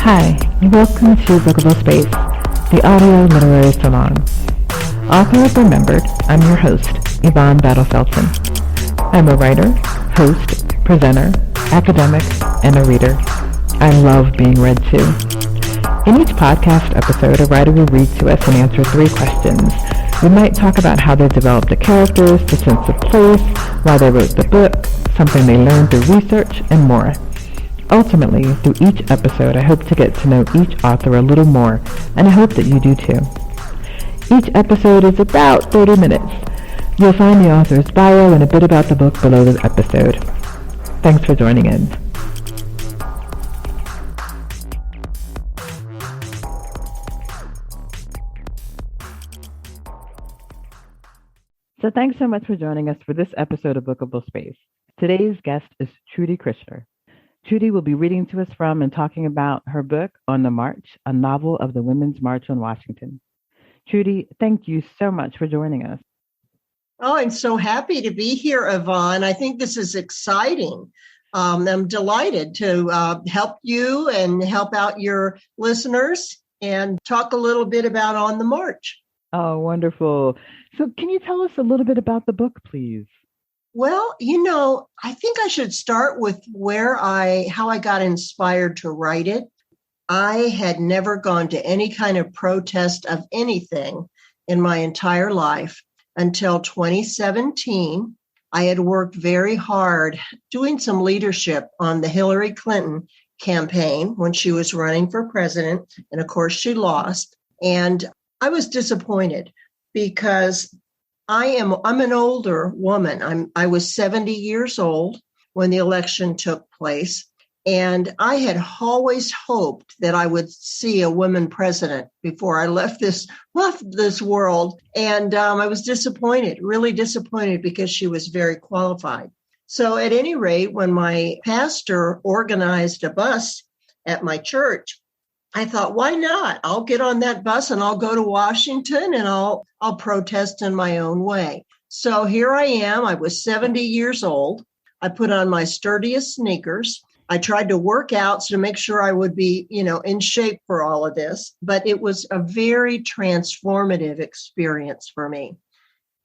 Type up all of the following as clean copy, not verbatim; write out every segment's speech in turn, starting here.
Hi, and welcome to Bookable Space, the audio literary salon. Author of Remembered, I'm your host, Yvonne Battle-Felton. I'm a writer, host, presenter, academic, and a reader. I love being read to. In each podcast episode, a writer will read to us and answer 3 questions. We might talk about how they developed the characters, the sense of place, why they wrote the book, something they learned through research, and more. Ultimately, through each episode, I hope to get to know each author a little more, and I hope that you do too. Each episode is about 30 minutes. You'll find the author's bio and a bit about the book below the episode. Thanks for joining in. So thanks so much for joining us for this episode of Bookable Space. Today's guest is Trudy Krisher. Trudy will be reading to us from and talking about her book, On the March, a novel of the Women's March on Washington. Trudy, thank you so much for joining us. Oh, I'm so happy to be here, Yvonne. I think this is exciting. I'm delighted to help you and help out your listeners and talk a little bit about On the March. Oh, wonderful. So can you tell us a little bit about the book, please? Well, I think I should start with how I got inspired to write it. I had never gone to any kind of protest of anything in my entire life until 2017. I had worked very hard doing some leadership on the Hillary Clinton campaign when she was running for president. And of course, she lost. And I was disappointed because I'm an older woman. I was 70 years old when the election took place. And I had always hoped that I would see a woman president before I left this world. And I was disappointed, really disappointed, because she was very qualified. So at any rate, when my pastor organized a bus at my church, I thought, why not? I'll get on that bus and I'll go to Washington and I'll protest in my own way. So here I am. I was 70 years old. I put on my sturdiest sneakers. I tried to work out to make sure I would be, in shape for all of this. But it was a very transformative experience for me.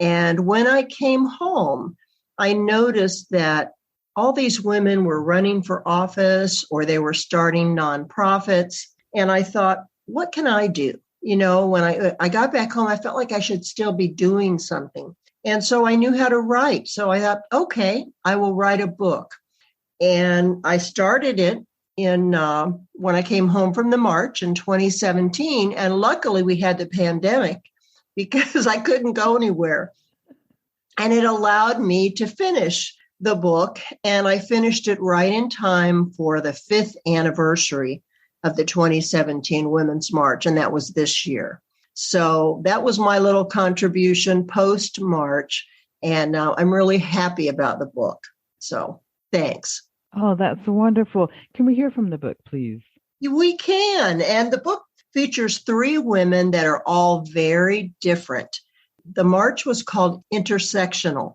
And when I came home, I noticed that all these women were running for office or they were starting nonprofits. And I thought, what can I do? When I got back home, I felt like I should still be doing something. And so I knew how to write. So I thought, okay, I will write a book. And I started it when I came home from the march in 2017. And luckily we had the pandemic because I couldn't go anywhere. And it allowed me to finish the book. And I finished it right in time for the 5th anniversary of the 2017 Women's March, and that was this year. So that was my little contribution post-March, and I'm really happy about the book. So thanks. Oh, that's wonderful. Can we hear from the book, please? We can, and the book features 3 women that are all very different. The march was called intersectional,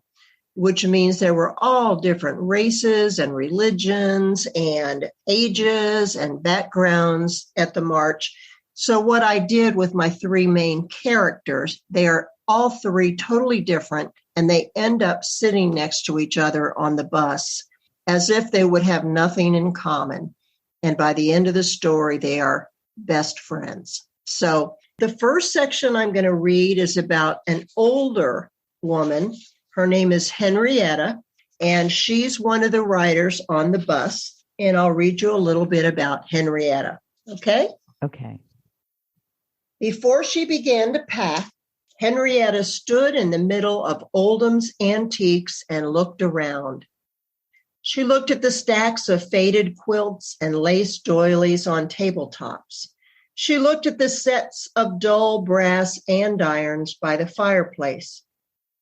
which means there were all different races and religions and ages and backgrounds at the march. So what I did with my 3 main characters, they are all 3 totally different, and they end up sitting next to each other on the bus as if they would have nothing in common. And by the end of the story, they are best friends. So the first section I'm going to read is about an older woman. Her name is Henrietta, and she's one of the writers on the bus. And I'll read you a little bit about Henrietta. Okay? Okay. Before she began to pack, Henrietta stood in the middle of Oldham's antiques and looked around. She looked at the stacks of faded quilts and lace doilies on tabletops. She looked at the sets of dull brass andirons by the fireplace.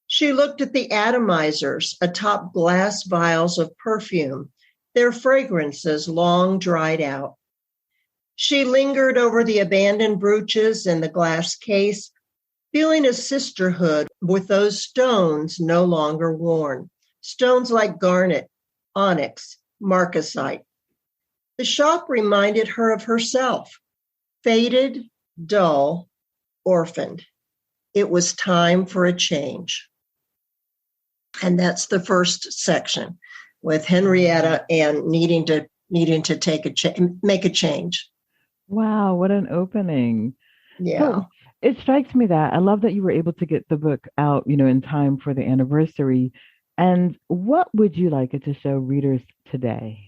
She looked at the atomizers atop glass vials of perfume, their fragrances long dried out. She lingered over the abandoned brooches in the glass case, feeling a sisterhood with those stones no longer worn, stones like garnet, onyx, marcasite. The shop reminded her of herself, faded, dull, orphaned. It was time for a change. And that's the first section, with Henrietta and needing to make a change. Wow, what an opening. Yeah. So it strikes me that I love that you were able to get the book out, in time for the anniversary. And what would you like it to show readers today?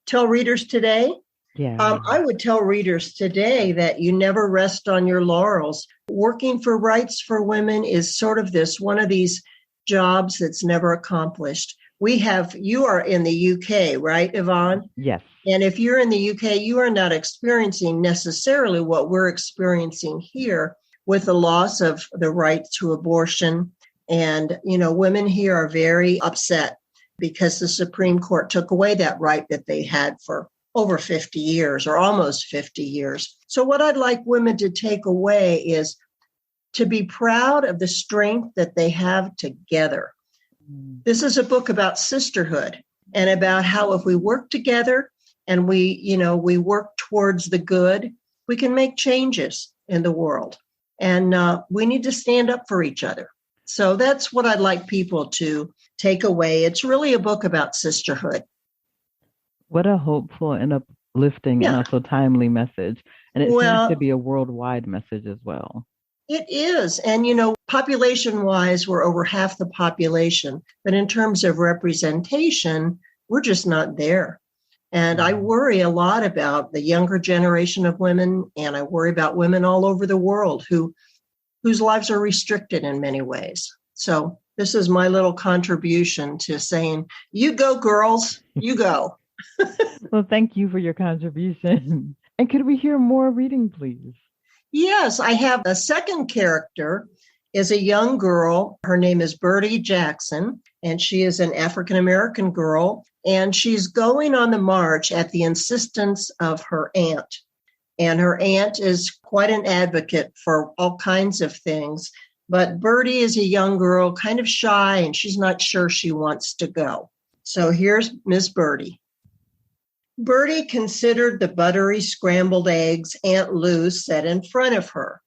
Tell readers today? Yeah. I would tell readers today that you never rest on your laurels. Working for rights for women is sort of one of these jobs that's never accomplished. You are in the UK, right, Yvonne? Yes. And if you're in the UK, you are not experiencing necessarily what we're experiencing here with the loss of the right to abortion. And, women here are very upset because the Supreme Court took away that right that they had for over 50 years or almost 50 years. So what I'd like women to take away is to be proud of the strength that they have together. This is a book about sisterhood and about how if we work together and we work towards the good, we can make changes in the world. And we need to stand up for each other. So that's what I'd like people to take away. It's really a book about sisterhood. What a hopeful and uplifting and also timely message. And it seems to be a worldwide message as well. It is. And, population-wise, we're over half the population. But in terms of representation, we're just not there. And I worry a lot about the younger generation of women, and I worry about women all over the world whose lives are restricted in many ways. So this is my little contribution to saying, you go, girls, you go. Well, thank you for your contribution. And could we hear more reading, please? Yes, I have a second character is a young girl. Her name is Birdie Jackson, and she is an African-American girl, and she's going on the march at the insistence of her aunt. And her aunt is quite an advocate for all kinds of things. But Birdie is a young girl, kind of shy, and she's not sure she wants to go. So here's Miss Birdie. Birdie considered the buttery scrambled eggs Aunt Lou set in front of her.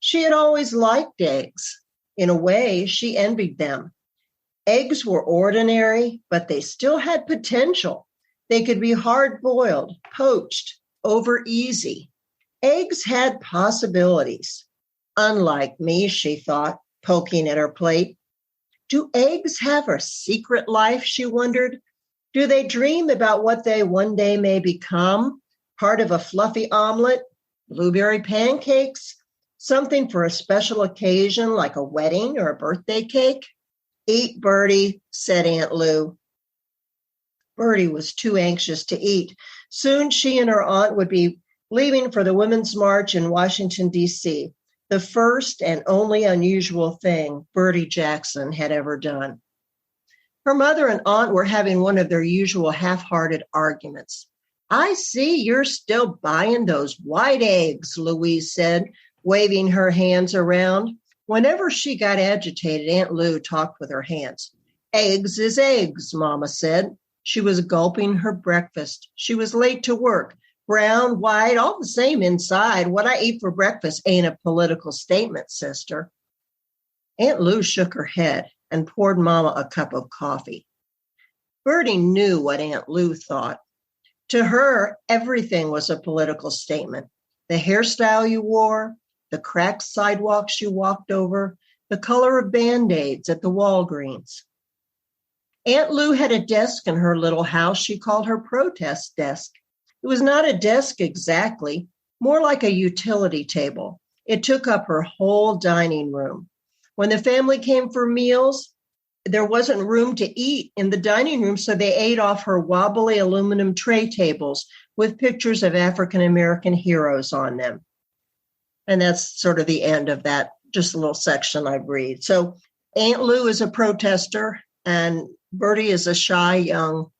She had always liked eggs. In a way, she envied them. Eggs were ordinary, but they still had potential. They could be hard-boiled, poached, over easy. Eggs had possibilities. Unlike me, she thought, poking at her plate. Do eggs have a secret life, she wondered? Do they dream about what they one day may become? Part of a fluffy omelet, blueberry pancakes, something for a special occasion like a wedding or a birthday cake? Eat, Birdie, said Aunt Lou. Birdie was too anxious to eat. Soon she and her aunt would be leaving for the Women's March in Washington, D.C., the first and only unusual thing Birdie Jackson had ever done. Her mother and aunt were having one of their usual half-hearted arguments. I see you're still buying those white eggs, Louise said, waving her hands around. Whenever she got agitated, Aunt Lou talked with her hands. Eggs is eggs, Mama said. She was gulping her breakfast. She was late to work. Brown, white, all the same inside. What I eat for breakfast ain't a political statement, sister. Aunt Lou shook her head and poured Mama a cup of coffee. Birdie knew what Aunt Lou thought. To her, everything was a political statement. The hairstyle you wore, the cracked sidewalks you walked over, the color of Band-Aids at the Walgreens. Aunt Lou had a desk in her little house she called her protest desk. It was not a desk exactly, more like a utility table. It took up her whole dining room. When the family came for meals, there wasn't room to eat in the dining room, so they ate off her wobbly aluminum tray tables with pictures of African-American heroes on them. And that's sort of the end of that, just a little section I read. So Aunt Lou is a protester, and Birdie is a shy young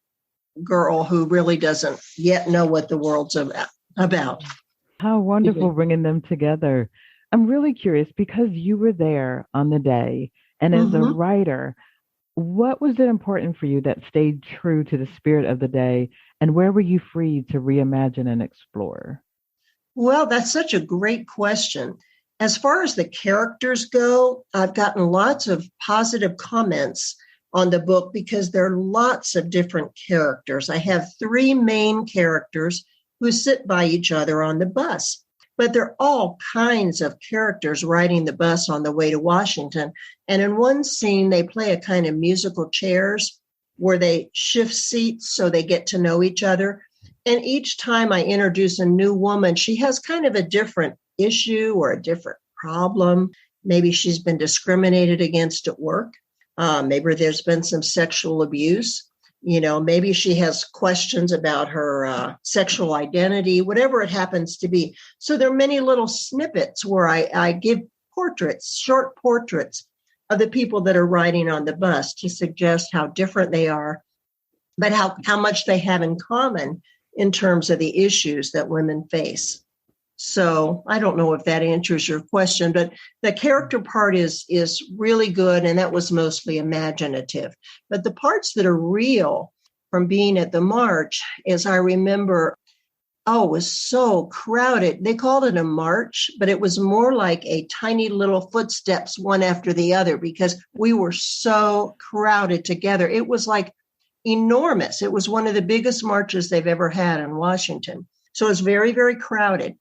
girl who really doesn't yet know what the world's about. How wonderful bringing them together. I'm really curious because you were there on the day, and as a writer, what was it important for you that stayed true to the spirit of the day And where were you free to reimagine and explore? Well, that's such a great question. As far as the characters go, I've gotten lots of positive comments on the book because there are lots of different characters. I have three main characters who sit by each other on the bus, but there are all kinds of characters riding the bus on the way to Washington. And in one scene, they play a kind of musical chairs where they shift seats so they get to know each other. And each time I introduce a new woman, she has kind of a different issue or a different problem. Maybe she's been discriminated against at work. Maybe there's been some sexual abuse. Maybe she has questions about her sexual identity, whatever it happens to be. So there are many little snippets where I give portraits, short portraits of the people that are riding on the bus to suggest how different they are, but how much they have in common in terms of the issues that women face. So I don't know if that answers your question, but the character part is really good, and that was mostly imaginative. But the parts that are real from being at the march is I remember, it was so crowded. They called it a march, but it was more like a tiny little footsteps one after the other because we were so crowded together. It was like enormous. It was one of the biggest marches they've ever had in Washington. So it was very, very crowded.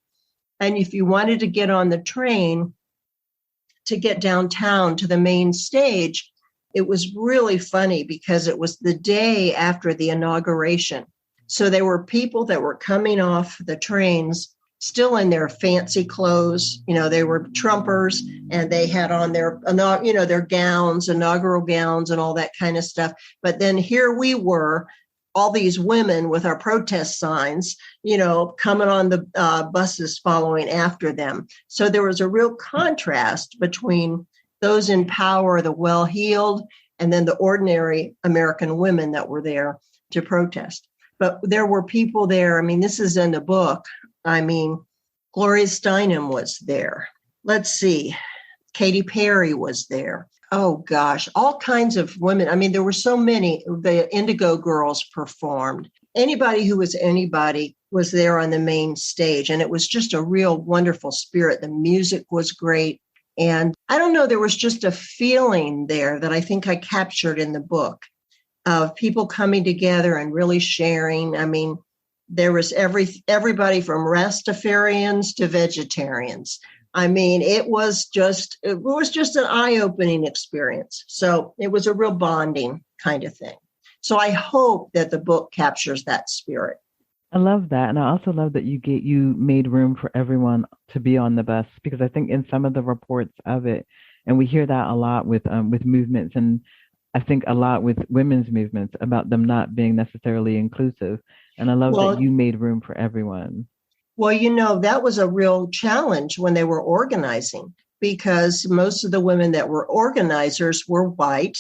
And if you wanted to get on the train to get downtown to the main stage, it was really funny because it was the day after the inauguration. So there were people that were coming off the trains still in their fancy clothes. They were Trumpers and they had on their gowns, inaugural gowns and all that kind of stuff. But then here we were, all these women with our protest signs, coming on the buses following after them. So there was a real contrast between those in power, the well-heeled, and then the ordinary American women that were there to protest. But there were people there. I mean, this is in the book. I mean, Gloria Steinem was there. Let's see. Katy Perry was there. Oh, gosh, all kinds of women. I mean, there were so many. The Indigo Girls performed. Anybody who was anybody was there on the main stage. And it was just a real wonderful spirit. The music was great. And I don't know, there was just a feeling there that I think I captured in the book of people coming together and really sharing. I mean, there was everybody from Rastafarians to vegetarians. I mean, it was just an eye-opening experience. So it was a real bonding kind of thing. So I hope that the book captures that spirit. I love that. And I also love that you made room for everyone to be on the bus, because I think in some of the reports of it, and we hear that a lot with movements, and I think a lot with women's movements about them not being necessarily inclusive. And I love that you made room for everyone. Well, that was a real challenge when they were organizing, because most of the women that were organizers were white,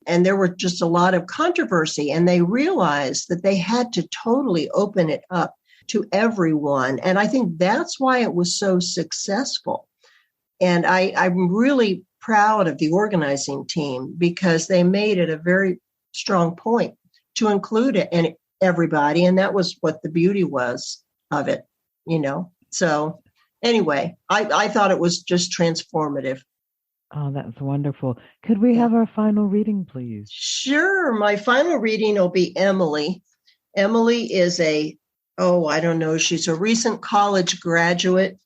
and there were just a lot of controversy, and they realized that they had to totally open it up to everyone. And I think that's why it was so successful. And I'm really proud of the organizing team because they made it a very strong point to include it and everybody. And that was what the beauty was of it. So anyway, I thought it was just transformative. Oh, that's wonderful. Could we have our final reading, please? Sure. My final reading will be Emily. Emily is she's a recent college graduate.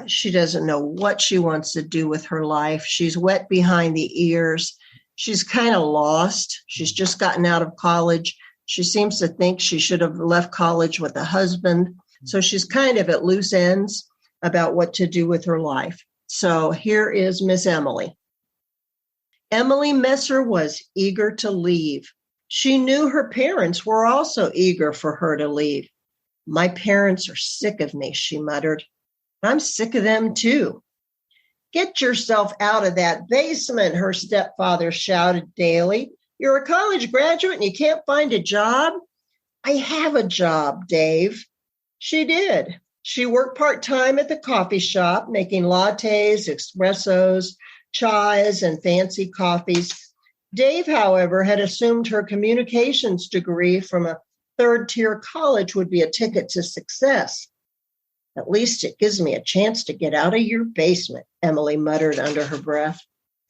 She doesn't know what she wants to do with her life. She's wet behind the ears. She's kind of lost. She's just gotten out of college. She seems to think she should have left college with a husband. So she's kind of at loose ends about what to do with her life. So here is Miss Emily. Emily Messer was eager to leave. She knew her parents were also eager for her to leave. My parents are sick of me, she muttered. I'm sick of them too. Get yourself out of that basement, her stepfather shouted daily. You're a college graduate and you can't find a job? I have a job, Dave. She did. She worked part-time at the coffee shop, making lattes, espressos, chais, and fancy coffees. Dave, however, had assumed her communications degree from a third-tier college would be a ticket to success. At least it gives me a chance to get out of your basement, Emily muttered under her breath.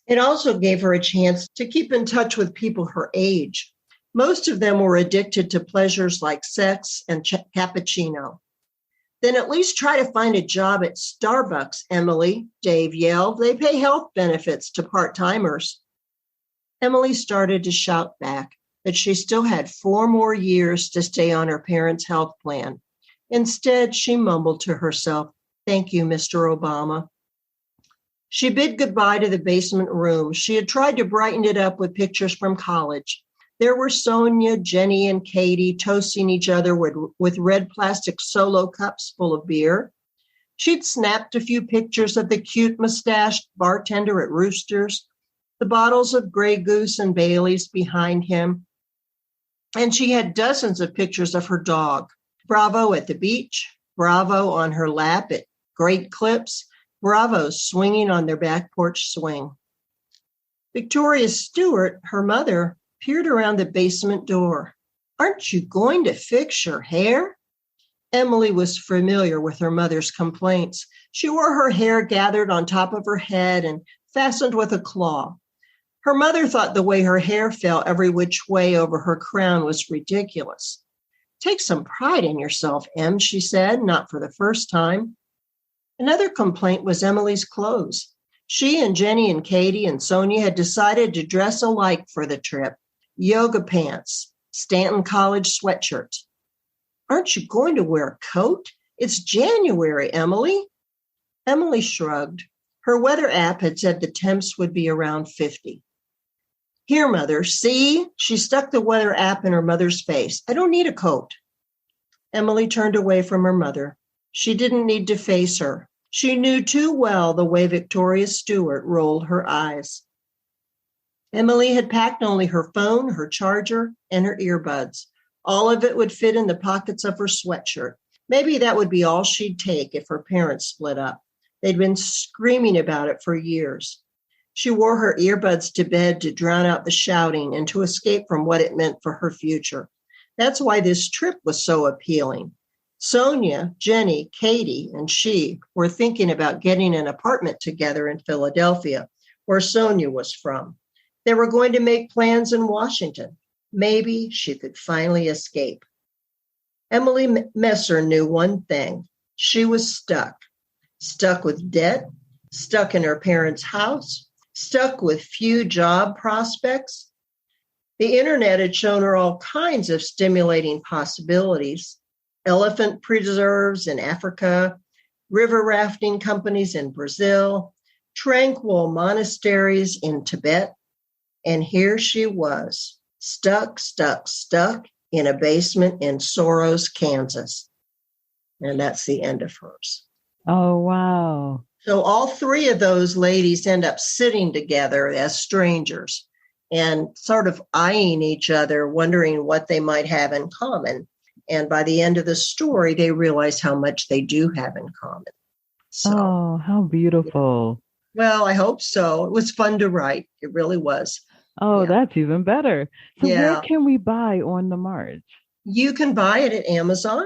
It also gave her a chance to keep in touch with people her age. Most of them were addicted to pleasures like sex and cappuccino. Then at least try to find a job at Starbucks, Emily, Dave yelled. They pay health benefits to part-timers. Emily started to shout back that she still had 4 more years to stay on her parents' health plan. Instead, she mumbled to herself, "Thank you, Mr. Obama." She bid goodbye to the basement room. She had tried to brighten it up with pictures from college. There were Sonia, Jenny, and Katie toasting each other with red plastic Solo cups full of beer. She'd snapped a few pictures of the cute mustached bartender at Rooster's, the bottles of Grey Goose and Bailey's behind him, and she had dozens of pictures of her dog. Bravo at the beach, Bravo on her lap at Great Clips, Bravo swinging on their back porch swing. Victoria Stewart, her mother, peered around the basement door. "Aren't you going to fix your hair?" Emily was familiar with her mother's complaints. She wore her hair gathered on top of her head and fastened with a claw. Her mother thought the way her hair fell every which way over her crown was ridiculous. "Take some pride in yourself, Em," she said, not for the first time. Another complaint was Emily's clothes. She and Jenny and Katie and Sonia had decided to dress alike for the trip. Yoga pants, Stanton College sweatshirts. "Aren't you going to wear a coat? It's January, Emily." Emily shrugged. Her weather app had said the temps would be around 50. "Here, Mother, see?" She stuck the weather app in her mother's face. "I don't need a coat." Emily turned away from her mother. She didn't need to face her. She knew too well the way Victoria Stewart rolled her eyes. Emily had packed only her phone, her charger, and her earbuds. All of it would fit in the pockets of her sweatshirt. Maybe that would be all she'd take if her parents split up. They'd been screaming about it for years. She wore her earbuds to bed to drown out the shouting and to escape from what it meant for her future. That's why this trip was so appealing. Sonia, Jenny, Katie, and she were thinking about getting an apartment together in Philadelphia, where Sonia was from. They were going to make plans in Washington. Maybe she could finally escape. Emily Messer knew one thing. She was stuck. Stuck with debt, stuck in her parents' house, stuck with few job prospects. The internet had shown her all kinds of stimulating possibilities. Elephant preserves in Africa, river rafting companies in Brazil, tranquil monasteries in Tibet. And here she was, stuck in a basement in Soros, Kansas. And that's the end of hers. Oh, wow. So all 3 of those ladies end up sitting together as strangers and sort of eyeing each other, wondering what they might have in common. And by the end of the story, they realize how much they do have in common. So, oh, how beautiful. Well, I hope so. It was fun to write. It really was. Oh, yeah. That's even better. So yeah. Where can we buy On the March? You can buy it at Amazon.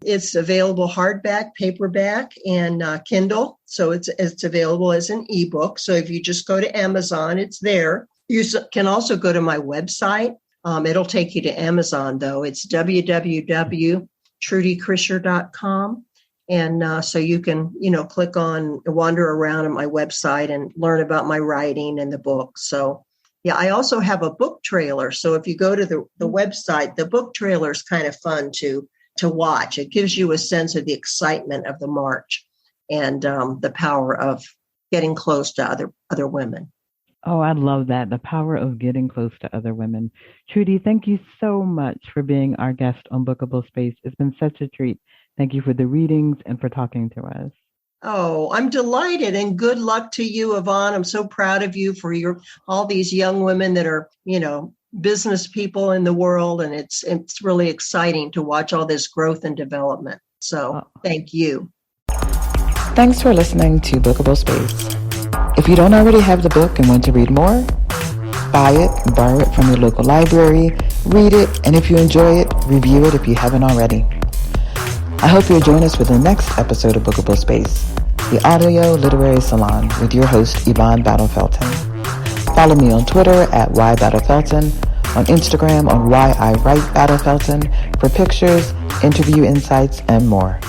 It's available hardback, paperback, and Kindle. So it's available as an ebook. So if you just go to Amazon, it's there. You can also go to my website. It'll take you to Amazon, though. It's www.trudykrisher.com. And so you can, click on, wander around at my website and learn about my writing and the book. So, yeah, I also have a book trailer. So if you go to the website, the book trailer is kind of fun to watch. It gives you a sense of the excitement of the march and the power of getting close to other women. Oh, I love that. The power of getting close to other women. Trudy, thank you so much for being our guest on Bookable Space. It's been such a treat. Thank you for the readings and for talking to us. Oh, I'm delighted, and good luck to you, Yvonne. I'm so proud of you for all these young women that are, business people in the world, and it's really exciting to watch all this growth and development. So Thank you. Thanks for listening to Bookable Space. If you don't already have the book and want to read more, buy it and borrow it from your local library, Read it, and if you enjoy it, review it if you haven't already. I hope you'll join us for the next episode of Bookable Space, the audio literary salon with your host, Yvonne Battle-Felton. Follow me on Twitter at ybattle-felton, on Instagram on YIWriteBattle-Felton for pictures, interview insights, and more.